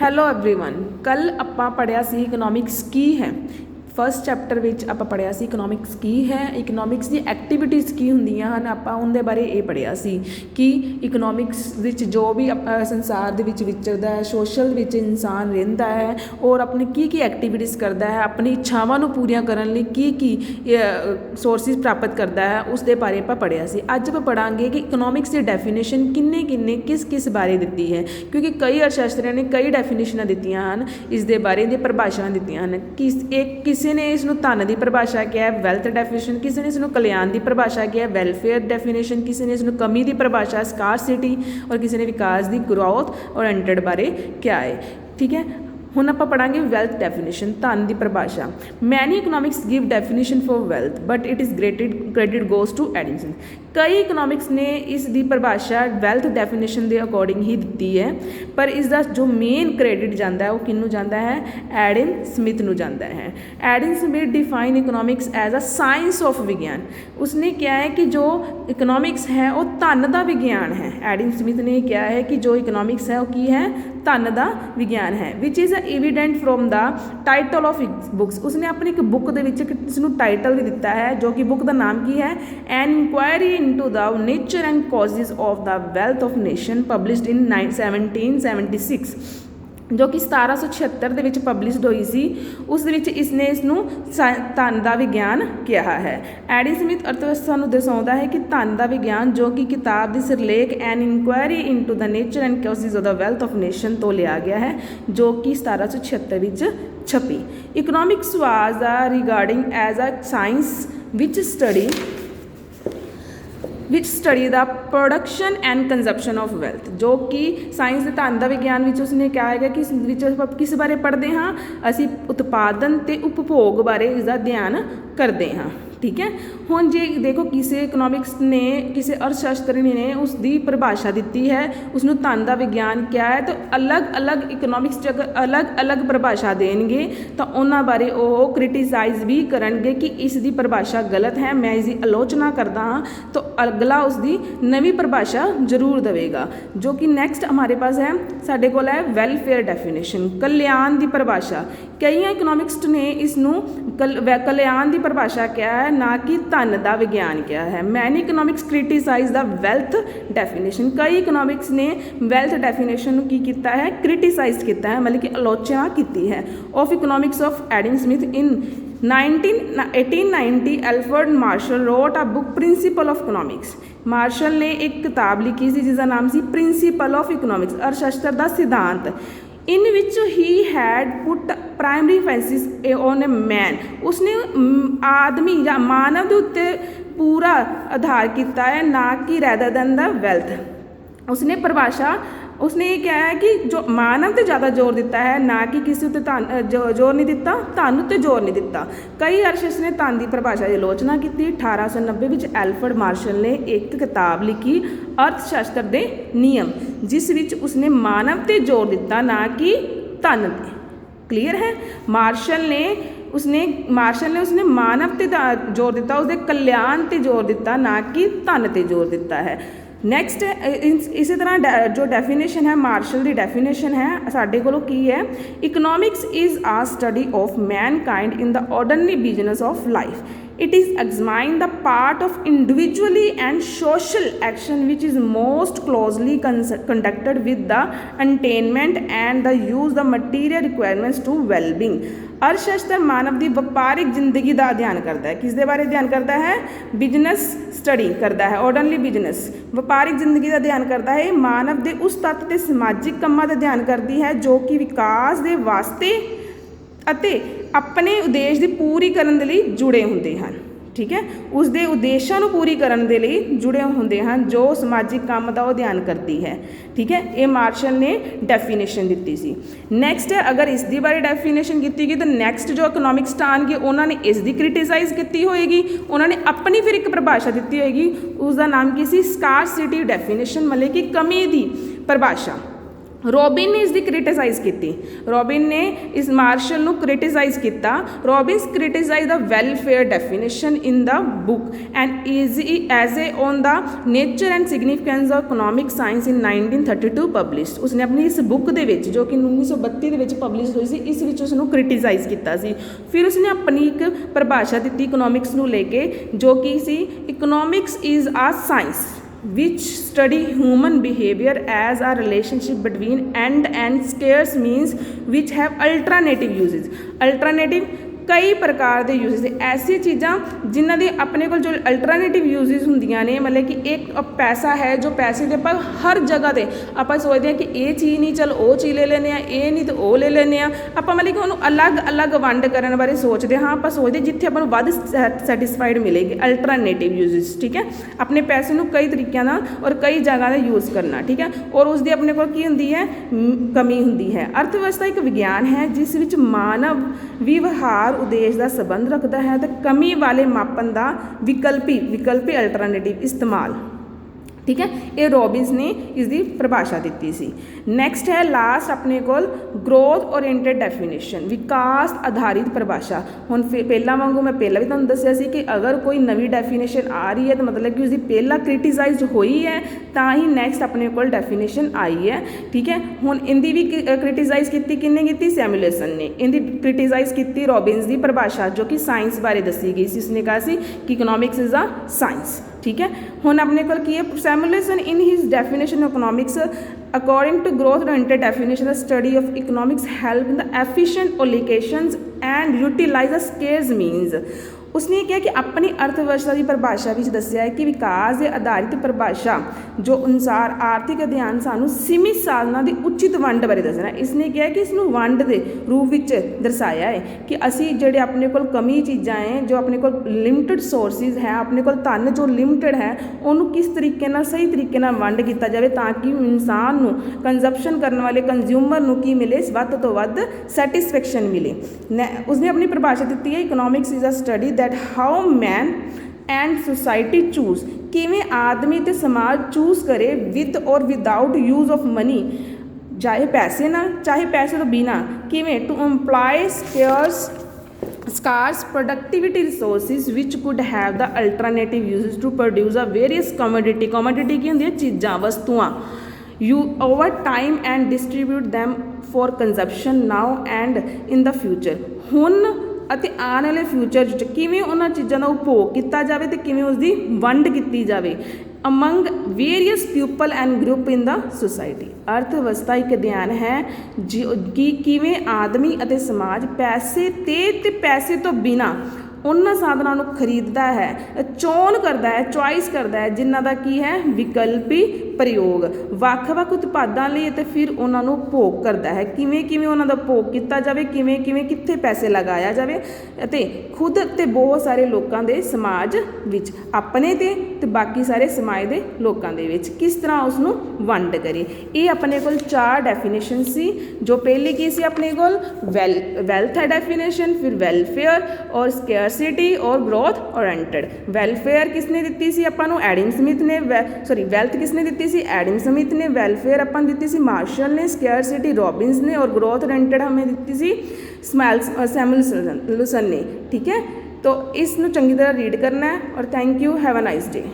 Hello everyone कल ਆਪਾਂ ਪੜ੍ਹਿਆ ਸੀ ਇਕਨੋਮਿਕਸ ਕੀ ਹੈ। ਫਸਟ ਚੈਪਟਰ ਵਿੱਚ ਆਪਾਂ ਪੜ੍ਹਿਆ ਸੀ ਇਕਨੋਮਿਕਸ ਕੀ ਹੈ, ਇਕਨੋਮਿਕਸ ਦੀ ਐਕਟੀਵਿਟੀਜ਼ ਕੀ ਹੁੰਦੀਆਂ ਹਨ। ਆਪਾਂ ਉਹਦੇ ਬਾਰੇ ਇਹ ਪੜ੍ਹਿਆ ਸੀ ਕਿ ਇਕਨੋਮਿਕਸ ਵਿੱਚ ਜੋ ਵੀ ਸੰਸਾਰ ਦੇ ਵਿੱਚ ਵਿਚਰਦਾ ਹੈ, ਸੋਸ਼ਲ ਵਿੱਚ ਇਨਸਾਨ ਰਹਿੰਦਾ ਹੈ ਔਰ ਆਪਣੀ ਕੀ ਐਕਟੀਵਿਟੀਜ਼ ਕਰਦਾ ਹੈ, ਆਪਣੀ ਇੱਛਾਵਾਂ ਨੂੰ ਪੂਰੀਆਂ ਕਰਨ ਲਈ ਕੀ ਸੋਰਸਿਸ ਪ੍ਰਾਪਤ ਕਰਦਾ ਹੈ, ਉਸ ਦੇ ਬਾਰੇ ਆਪਾਂ ਪੜ੍ਹਿਆ ਸੀ। ਅੱਜ ਆਪਾਂ ਪੜ੍ਹਾਂਗੇ ਕਿ ਇਕਨੋਮਿਕਸ ਦੀ ਡੈਫੀਨੇਸ਼ਨ ਕਿੰਨੇ ਕਿਸ ਬਾਰੇ ਦਿੱਤੀ ਹੈ, ਕਿਉਂਕਿ ਕਈ ਅਰਥਸ਼ਾਸਤਰੀਆਂ ਨੇ ਕਈ ਡੈਫੀਨੇਸ਼ਨਾਂ ਦਿੱਤੀਆਂ ਹਨ, ਇਸ ਦੇ ਬਾਰੇ ਦੀਆਂ ਪਰਿਭਾਸ਼ਾਵਾਂ ਦਿੱਤੀਆਂ ਹਨ। ਕਿਸੇ ਨੇ ਇਸ ਨੂੰ ਧਨ ਦੀ ਪਰਿਭਾਸ਼ਾ ਕਿਹਾ ਹੈ ਵੈਲਥ ਡੈਫੀਨੇਸ਼ਨ, ਕਿਸੇ ਨੇ ਇਸ ਨੂੰ ਕਲਿਆਣ ਦੀ ਪਰਿਭਾਸ਼ਾ ਕਿਹਾ ਹੈ ਵੈਲਫੇਅਰ ਡੈਫੀਨੇਸ਼ਨ, ਕਿਸੇ ਨੇ ਇਸ ਨੂੰ ਕਮੀ ਦੀ ਪਰਿਭਾਸ਼ਾ ਸਕਾਰਸਿਟੀ ਔਰ ਕਿਸੇ ਨੇ ਵਿਕਾਸ ਦੀ ਗਰੋਥ ਔਰਿਐਂਟਡ ਬਾਰੇ ਕਿਹਾ ਹੈ। ਠੀਕ ਹੈ, ਹੁਣ ਆਪਾਂ ਪੜ੍ਹਾਂਗੇ ਵੈਲਥ ਡੈਫੀਨੇਸ਼ਨ, ਧਨ ਦੀ ਪਰਿਭਾਸ਼ਾ। Many economics give definition for wealth but it is credit goes to Addison. ਕਈ ਇਕਨੋਮਿਕਸ ਨੇ ਇਸ ਦੀ ਪਰਿਭਾਸ਼ਾ ਵੈਲਥ ਡੈਫੀਨੇਸ਼ਨ ਦੇ ਅਕੋਰਡਿੰਗ ਹੀ ਦਿੱਤੀ ਹੈ, ਪਰ ਇਸ ਦਾ ਜੋ ਮੇਨ ਕ੍ਰੈਡਿਟ ਜਾਂਦਾ ਹੈ ਉਹ ਕਿਹਨੂੰ ਜਾਂਦਾ ਹੈ? ਐਡਮ ਸਮਿਥ ਨੂੰ ਜਾਂਦਾ ਹੈ। Adam Smith define economics as a science of ਵਿਗਿਆਨ। ਉਸਨੇ ਕਿਹਾ ਹੈ ਕਿ ਜੋ ਇਕਨੋਮਿਕਸ ਹੈ ਉਹ ਧਨ ਦਾ ਵਿਗਿਆਨ ਹੈ। ਐਡਮ ਸਮਿਥ ਨੇ ਕਿਹਾ ਹੈ ਕਿ ਜੋ ਇਕਨੋਮਿਕਸ ਹੈ ਉਹ ਕੀ ਹੈ? ਧਨ ਦਾ ਵਿਗਿਆਨ ਹੈ। ਵਿਚ is evident from the title of books। ਉਸਨੇ ਆਪਣੀ ਇੱਕ ਬੁੱਕ ਦੇ ਵਿੱਚ ਇਸ ਨੂੰ ਟਾਈਟਲ ਵੀ ਦਿੱਤਾ ਹੈ, ਜੋ ਕਿ ਬੁੱਕ ਦਾ ਨਾਮ ਕੀ ਹੈ? An inquiry into the nature and causes of the wealth of nation published in 1776, ਜੋ ਕਿ 1776 ਦੇ ਵਿੱਚ ਪਬਲਿਸ਼ਡ ਹੋਈ ਸੀ। ਉਸ ਦੇ ਵਿੱਚ ਇਸਨੇ ਇਸ ਨੂੰ ਧਨ ਦਾ ਵਿਗਿਆਨ ਕਿਹਾ ਹੈ। ਐਡਮ ਸਮਿਥ ਅਰਥਵਿਵਸਥਾ ਨੂੰ ਦਰਸਾਉਂਦਾ ਹੈ ਕਿ ਧਨ ਦਾ ਵਿਗਿਆਨ, ਜੋ ਕਿ ਕਿਤਾਬ ਦੀ ਸਿਰਲੇਖ an inquiry into the nature and causes of the wealth of nation ਤੋਂ ਲਿਆ ਗਿਆ ਹੈ, ਜੋ ਕਿ 1776 ਵਿੱਚ ਛਪੀ। Economics was regarding as a science ਵਿਚ ਸਟੱਡੀ ਦਾ production and consumption of wealth, ਜੋ ਕਿ ਸਾਇੰਸ ਦੇ ਧਨ ਦਾ ਵਿਗਿਆਨ ਵਿੱਚ ਉਸਨੇ ਕਿਹਾ ਹੈਗਾ ਕਿ ਇਸ ਵਿੱਚ ਆਪਾਂ ਕਿਸ ਬਾਰੇ ਪੜ੍ਹਦੇ ਹਾਂ? ਅਸੀਂ ਉਤਪਾਦਨ ਅਤੇ ਉਪਭੋਗ ਬਾਰੇ ਇਸਦਾ ਅਧਿਐਨ ਕਰਦੇ ਹਾਂ। ਠੀਕ ਹੈ, ਹੁਣ ਜੇ ਦੇਖੋ ਕਿਸੇ ਇਕਨੋਮਿਕਸ ਨੇ, ਕਿਸੇ ਅਰਥਸ਼ਾਸਤਰੀ ਨੇ ਉਸ ਦੀ ਪਰਿਭਾਸ਼ਾ ਦਿੱਤੀ ਹੈ, ਉਸਨੂੰ ਧਨ ਦਾ ਵਿਗਿਆਨ ਕਿਹਾ ਹੈ, ਤਾਂ ਅਲੱਗ ਇਕਨੋਮਿਕਸ 'ਚ ਅਗਰ ਅਲੱਗ ਪਰਿਭਾਸ਼ਾ ਦੇਣਗੇ ਤਾਂ ਉਹਨਾਂ ਬਾਰੇ ਉਹ ਕ੍ਰਿਟੀਸਾਈਜ਼ ਵੀ ਕਰਨਗੇ ਕਿ ਇਸ ਦੀ ਪਰਿਭਾਸ਼ਾ ਗਲਤ ਹੈ, ਮੈਂ ਇਸ ਦੀ ਆਲੋਚਨਾ ਕਰਦਾ ਹਾਂ, ਤਾਂ ਅਗਲਾ ਉਸ ਦੀ ਨਵੀਂ ਪਰਿਭਾਸ਼ਾ ਜ਼ਰੂਰ ਦੇਵੇਗਾ। ਜੋ ਕਿ ਨੈਕਸਟ ਹਮਾਰੇ ਪਾਸ ਹੈ, ਸਾਡੇ ਕੋਲ ਹੈ ਵੈਲਫੇਅਰ ਡੈਫੀਨੇਸ਼ਨ, ਕਲਿਆਣ ਦੀ ਪਰਿਭਾਸ਼ਾ। ਕਈ ਇਕਨੋਮਿਕਸਟ ਨੇ ਇਸ ਨੂੰ ਕਲਿਆਣ ਦੀ ਪਰਿਭਾਸ਼ਾ ਕਿਹਾ ਹੈ, ਨਾ ਕਿ ਧਨ ਦਾ ਵਿਗਿਆਨ ਕਿਹਾ ਹੈ। ਮੈਨੀ ਇਕਨੋਮਿਕਸ ਕ੍ਰਿਟੀਸਾਈਜ਼ ਦਾ ਵੈਲਥ ਡੈਫੀਨੇਸ਼ਨ। ਕਈ ਇਕਨੋਮਿਕਸ ਨੇ ਵੈਲਥ ਡੈਫੀਨੇਸ਼ਨ ਨੂੰ ਕੀ ਕੀਤਾ ਹੈ? ਕ੍ਰਿਟੀਸਾਈਜ਼ ਕੀਤਾ ਹੈ, ਮਤਲਬ ਕਿ ਆਲੋਚਨਾ ਕੀਤੀ ਹੈ। Of economics of Adam Smith in 1890 Alfred Marshall wrote a book principal of economics. Marshall ਨੇ ਇੱਕ ਕਿਤਾਬ ਲਿਖੀ ਸੀ ਜਿਸਦਾ ਨਾਮ ਸੀ ਪ੍ਰਿੰਸੀਪਲ ਆਫ ਇਕਨੋਮਿਕਸ, ਅਰਥਸ਼ਾਸਤਰ ਦਾ ਸਿਧਾਂਤ। ਇਨ ਵਿੱਚ ਹੀ ਹੈਡ ਪੁੱਟ ਪ੍ਰਾਇਮਰੀ ਫੈਂਸਿਸ ਔਨ ਏ ਮੈਨ। ਉਸਨੇ ਆਦਮੀ ਜਾਂ ਮਾਨਵ ਦੇ ਉੱਤੇ ਪੂਰਾ ਆਧਾਰ ਕੀਤਾ ਹੈ, ਨਾ ਕਿ ਰੈਦਰ ਦੈਨ ਦਾ ਵੈਲਥ। ਉਸਨੇ ਉਸਨੇ ਇਹ ਕਿਹਾ ਹੈ ਕਿ ਜੋ ਮਾਨਵ 'ਤੇ ਜ਼ਿਆਦਾ ਜ਼ੋਰ ਦਿੱਤਾ ਹੈ, ਨਾ ਕਿ ਕਿਸੇ ਉੱਤੇ ਜ਼ੋਰ ਨਹੀਂ ਦਿੱਤਾ, ਧਨ ਉੱਤੇ ਜ਼ੋਰ ਨਹੀਂ ਦਿੱਤਾ। ਕਈ ਅਰਥਸ਼ਾਸਤਰੀ ਨੇ ਧਨ ਦੀ ਪਰਿਭਾਸ਼ਾ ਦੀ ਆਲੋਚਨਾ ਕੀਤੀ। 1890 ਵਿੱਚ ਐਲਫਰਡ ਮਾਰਸ਼ਲ ਨੇ ਇੱਕ ਕਿਤਾਬ ਲਿਖੀ ਅਰਥਸ਼ਾਸਤਰ ਦੇ ਨਿਯਮ, ਜਿਸ ਵਿੱਚ ਉਸਨੇ ਮਾਨਵ 'ਤੇ ਜ਼ੋਰ ਦਿੱਤਾ, ਨਾ ਕਿ ਧਨ 'ਤੇ। ਕਲੀਅਰ ਹੈ? ਮਾਰਸ਼ਲ ਨੇ ਉਸਨੇ ਮਾਨਵ 'ਤੇ ਜ਼ੋਰ ਦਿੱਤਾ, ਉਸਦੇ ਕਲਿਆਣ 'ਤੇ ਜ਼ੋਰ ਦਿੱਤਾ, ਨਾ ਕਿ ਧਨ 'ਤੇ ਜ਼ੋਰ ਦਿੱਤਾ ਹੈ। ਨੈਕਸਟ ਇਸੇ ਤਰ੍ਹਾਂ ਜੋ ਡੈਫੀਨੇਸ਼ਨ ਹੈ, ਮਾਰਸ਼ਲ ਦੀ ਡੈਫੀਨੇਸ਼ਨ ਹੈ ਸਾਡੇ ਕੋਲੋਂ ਕੀ ਹੈ? Economics is a study of mankind in the ordinary business of life. It is examine the part of individually and social action which is most closely conducted with the attainment and the use the material requirements to well-being। ਅਰਥਸ਼ਾਸਤਰ ਮਾਨਵ ਦੀ ਵਪਾਰਿਕ ਜ਼ਿੰਦਗੀ ਦਾ ਅਧਿਐਨ ਕਰਦਾ ਹੈ। ਕਿਸ ਦੇ ਬਾਰੇ ਅਧਿਐਨ ਕਰਦਾ ਹੈ? ਬਿਜ਼ਨਸ ਸਟੱਡੀ ਕਰਦਾ ਹੈ, ਆਰਡੀਨਰੀ ਬਿਜ਼ਨਸ, ਵਪਾਰਿਕ ਜ਼ਿੰਦਗੀ ਦਾ ਅਧਿਐਨ ਕਰਦਾ ਹੈ। ਮਾਨਵ ਦੇ ਉਸ ਤੱਤ ਤੇ ਸਮਾਜਿਕ ਕੰਮਾਂ ਦਾ ਅਧਿਐਨ ਕਰਦੀ ਹੈ ਜੋ ਕਿ ਵਿਕਾਸ ਦੇ ਵਾਸਤੇ ਅਤੇ ਆਪਣੇ ਉਦੇਸ਼ ਦੀ ਪੂਰੀ ਕਰਨ ਦੇ ਲਈ ਜੁੜੇ ਹੁੰਦੇ ਹਨ। ਠੀਕ ਹੈ, ਉਸ ਦੇ ਉਦੇਸ਼ਾਂ ਨੂੰ ਪੂਰੀ ਕਰਨ ਦੇ ਲਈ ਜੁੜੇ ਹੁੰਦੇ ਹਨ, ਜੋ ਸਮਾਜਿਕ ਕੰਮ ਦਾ ਉਹ ਅਧਿਐਨ ਕਰਦੀ ਹੈ। ਠੀਕ ਹੈ, ਇਹ ਮਾਰਸ਼ਲ ਨੇ ਡੈਫੀਨੇਸ਼ਨ ਦਿੱਤੀ ਸੀ। ਨੈਕਸਟ ਅਗਰ ਇਸ ਦੀ ਬਾਰੇ ਡੈਫੀਨੇਸ਼ਨ ਕੀਤੀ ਗਈ ਤਾਂ ਨੈਕਸਟ ਜੋ ਇਕਨੋਮਿਕਸਟ ਆਉਣਗੇ ਉਹਨਾਂ ਨੇ ਇਸ ਦੀ ਕ੍ਰਿਟੀਸਾਈਜ਼ ਕੀਤੀ ਹੋਏਗੀ, ਉਹਨਾਂ ਨੇ ਆਪਣੀ ਫਿਰ ਇੱਕ ਪਰਿਭਾਸ਼ਾ ਦਿੱਤੀ ਹੋਏਗੀ। ਉਸ ਦਾ ਨਾਮ ਕੀ ਸੀ? ਸਕਾਰਸਿਟੀ ਡੈਫੀਨੇਸ਼ਨ, ਮਤਲਬ ਕਿ ਕਮੀ ਦੀ ਪਰਿਭਾਸ਼ਾ। ਰੋਬਿਨ ਨੇ ਇਸਦੀ ਕ੍ਰਿਟਿਸਾਈਜ਼ ਕੀਤੀ। ਰੋਬਿਨ ਨੇ ਇਸ ਮਾਰਸ਼ਲ ਨੂੰ ਕ੍ਰਿਟਿਸਾਈਜ਼ ਕੀਤਾ। ਰੋਬਿਨਸ criticise the welfare definition in the book and as a on the nature and significance of economic science in 1932 published. ਉਸਨੇ ਆਪਣੀ ਇਸ ਬੁੱਕ ਦੇ ਵਿੱਚ ਜੋ ਕਿ 1932 ਦੇ ਵਿੱਚ ਪਬਲਿਸ਼ ਹੋਈ ਸੀ, ਇਸ ਵਿੱਚ ਉਸਨੂੰ ਕ੍ਰਿਟਿਸਾਈਜ਼ ਕੀਤਾ ਸੀ। ਫਿਰ ਉਸਨੇ ਆਪਣੀ ਇੱਕ ਪਰਿਭਾਸ਼ਾ ਦਿੱਤੀ ਇਕਨੋਮਿਕਸ ਨੂੰ ਲੈ ਕੇ, ਜੋ ਕਿ ਸੀ economics is a science which study human behavior as a relationship between end and scarce means which have alternative uses। alternative कई प्रकार के यूजेस ऐसी चीज़ां जिन्हों के अपने को जो अल्टरनेटिव यूजेस होंदियां ने, मतलब कि एक पैसा है जो पैसे के आप हर जगह पर आप सोचते हैं कि ये चीज़ नहीं, चल वो चीज़ ले लेने, ये नहीं तो वो ले लेने, आप मतलब कि उन्होंने अलग अलग वंड करने बारे सोचते हाँ। आप सोचते जिथे अपन वध सैटिस्फाइड मिलेगी अल्टरनेटिव यूजेस, ठीक है। अपने पैसे को कई तरीक़ों और कई जगह का यूज़ करना, ठीक है। और उसकी अपने को की होंदी है कमी होंदी है। अर्थव्यवस्था एक विज्ञान है जिस विच मानव व्यवहार उद्देश्य का संबंध रखता है तो कमी वाले मापन का विकल्पी अल्टरनेटिव इस्तेमाल, ठीक है। ये रॉबिन्स ने इसकी परिभाषा दी सी। नैक्सट है लास्ट अपने को ग्रोथ ओरिएंटेड डेफिनेशन, विकास आधारित परिभाषा। हुण पहला वांगू मैं पहला भी तुहानूं दस्सिया सी कि अगर कोई नवी डेफिनेशन आ रही है तो मतलब कि उसकी पहला क्रिटिसाइज हुई है तो ही नैक्सट अपने को डेफिनेशन आई है, ठीक है। हुण इनकी भी क्रिटिसाइज की किन्ने की, सैमुएलसन ने। इनकी क्रिटिसाइज की रॉबिन्स की परिभाषा जो कि साइंस बारे दसी गई सी। उसने कहा सी कि इकनॉमिक्स इज़ अ साइंस, ठीक है। हुण अपने को की है Samuelson in his definition of economics according to growth oriented definition the study of economics help in the efficient allocations and utilise the scarce means. उसने कहा कि अपनी अर्थव्यवस्था की परिभाषा में दसिया है कि विकास के आधारित परिभाषा जो अनुसार आर्थिक अध्ययन सानू सीमित साधनों की उचित वंड बारे दसना। इसने कहा कि इसनू वंड के रूप में दर्शाया है कि असी जेडे अपने को कमी चीज़ां हैं, जो अपने को लिमिटेड सोर्सिज है, अपने को धन जो लिमिटेड है, उन्होंने किस तरीके ना सही तरीके ना वंड किया जाए ताकि इंसान को कंजप्शन करने वाले कंज्यूमर को की मिले, वध तो वध सैटिस्फैक्शन मिले। उसने अपनी परिभाषा दी है economics is a study that how man and society choose, किवें आदमी ते समाज चूज करे विद और विदाउट यूज ऑफ मनी, चाहे पैसे ना चाहे पैसे तो बिना, किवें to employ scarce productivity resources which could have the alternative uses to produce a various commodity की होंदी है चीज़ां वस्तुआं you over time and distribute them for consumption now and in the future। हुण ਅਤੇ आने वाले फ्यूचर किवें उन्हां चीज़ों का उपभोग किया जाए तो किवें उसकी वंड की जाए among various people and group in the society. अर्थव्यवस्था एक अध्ययन है जो कि किवें आदमी और समाज पैसे ते पैसे तो बिना उन्होंने साधनों को खरीदता है, चोन करता है, चॉइस करता है जिन्हों का की है विकल्पी प्रयोग ਵੱਖ-ਵੱਖ उत्पादों लिए तो फिर उन्होंने भोग करता है किवें उन्होंने भोग किया जाए, किवें कित्थे पैसे लगाया जाए ते खुद ते बहुत सारे लोगों के समाज विच अपने ते बाकी सारे समाज के लोगों के विच किस तरह उसनू वंड करी। ये अपने को 4 डेफिनेशन सी। जो पहली की सी अपने को वेल्थ है डेफिनेशन, फिर वेलफेयर और स्केर्सिटी और ग्रोथ ओरिएंटेड। वेलफेयर किसने दी सी आपां नू एडम स्मिथ ने, वेल्थ किसने दी सी एडम स्मिथ ने, वेलफेयर अपन दी सी मार्शल ने, स्केर्सिटी रॉबिन्स ने और ग्रोथ ओरिएंटेड हमें दी सी सैमुएलसन ने, ठीक है। तो इसनू चंगी तरह रीड करना है और thank you, have a nice day.